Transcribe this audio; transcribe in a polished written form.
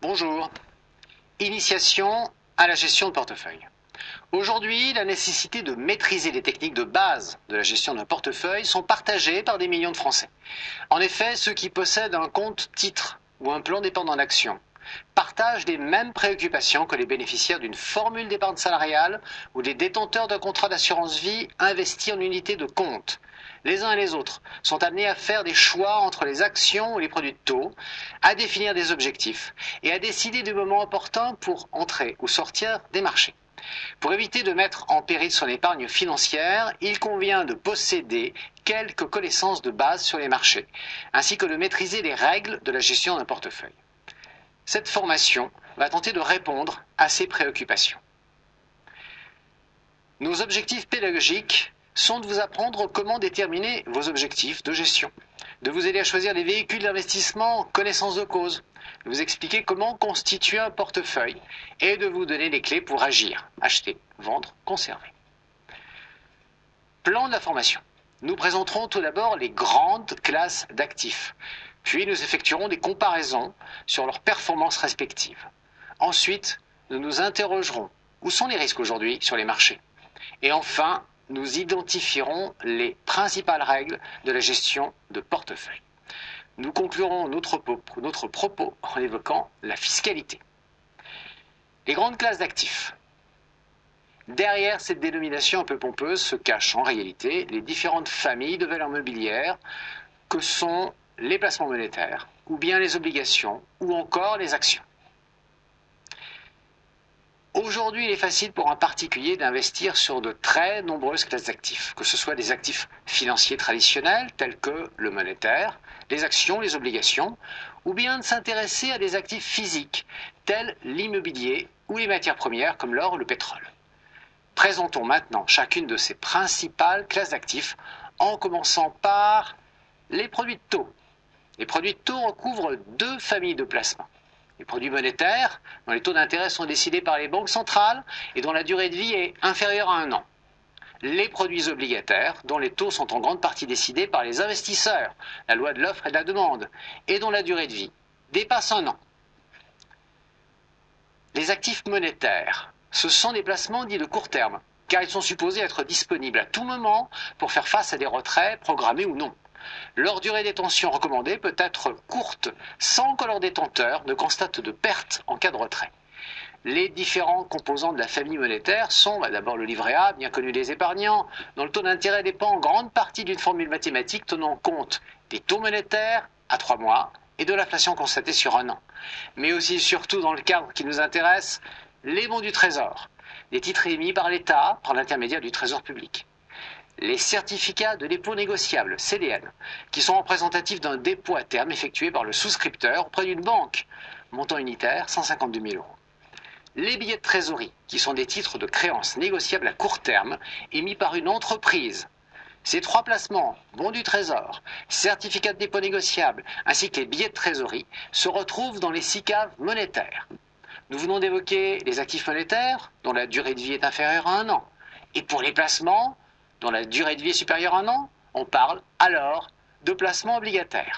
Bonjour. Initiation à la gestion de portefeuille. Aujourd'hui, la nécessité de maîtriser les techniques de base de la gestion d'un portefeuille sont partagées par des millions de Français. En effet, ceux qui possèdent un compte titre ou un plan d'épargne en action partagent les mêmes préoccupations que les bénéficiaires d'une formule d'épargne salariale ou les détenteurs d'un contrat d'assurance vie investi en unité de compte. Les uns et les autres sont amenés à faire des choix entre les actions ou les produits de taux, à définir des objectifs et à décider du moment opportun pour entrer ou sortir des marchés. Pour éviter de mettre en péril son épargne financière, il convient de posséder quelques connaissances de base sur les marchés, ainsi que de maîtriser les règles de la gestion d'un portefeuille. Cette formation va tenter de répondre à ces préoccupations. Nos objectifs pédagogiques sont de vous apprendre comment déterminer vos objectifs de gestion, de vous aider à choisir les véhicules d'investissement en connaissance de cause, de vous expliquer comment constituer un portefeuille et de vous donner les clés pour agir, acheter, vendre, conserver. Plan de la formation. Nous présenterons tout d'abord les grandes classes d'actifs, puis nous effectuerons des comparaisons sur leurs performances respectives. Ensuite, nous nous interrogerons où sont les risques aujourd'hui sur les marchés. Et enfin, nous identifierons les principales règles de la gestion de portefeuille. Nous conclurons notre propos en évoquant la fiscalité. Les grandes classes d'actifs. Derrière cette dénomination un peu pompeuse se cachent en réalité les différentes familles de valeurs mobilières que sont les placements monétaires, ou bien les obligations, ou encore les actions. Aujourd'hui, il est facile pour un particulier d'investir sur de très nombreuses classes d'actifs, que ce soit des actifs financiers traditionnels tels que le monétaire, les actions, les obligations, ou bien de s'intéresser à des actifs physiques tels l'immobilier ou les matières premières comme l'or ou le pétrole. Présentons maintenant chacune de ces principales classes d'actifs en commençant par les produits de taux. Les produits de taux recouvrent deux familles de placements. Les produits monétaires, dont les taux d'intérêt sont décidés par les banques centrales et dont la durée de vie est inférieure à 1 an. Les produits obligataires, dont les taux sont en grande partie décidés par les investisseurs, la loi de l'offre et de la demande, et dont la durée de vie dépasse 1 an. Les actifs monétaires, ce sont des placements dits de court terme, car ils sont supposés être disponibles à tout moment pour faire face à des retraits programmés ou non. Leur durée de détention recommandée peut être courte sans que leur détenteur ne constate de perte en cas de retrait. Les différents composants de la famille monétaire sont d'abord le livret A, bien connu des épargnants, dont le taux d'intérêt dépend en grande partie d'une formule mathématique tenant compte des taux monétaires à 3 mois et de l'inflation constatée sur 1 an. Mais aussi et surtout dans le cadre qui nous intéresse, les bons du Trésor, des titres émis par l'État par l'intermédiaire du Trésor public. Les certificats de dépôt négociable, CDN, qui sont représentatifs d'un dépôt à terme effectué par le souscripteur auprès d'une banque, montant unitaire 152 000 €. Les billets de trésorerie, qui sont des titres de créance négociables à court terme, émis par une entreprise. Ces trois placements, bons du Trésor, certificats de dépôt négociable, ainsi que les billets de trésorerie, se retrouvent dans les SICAV monétaires. Nous venons d'évoquer les actifs monétaires, dont la durée de vie est inférieure à 1 an. Et pour les placements, dont la durée de vie est supérieure à 1 an, on parle alors de placements obligataires.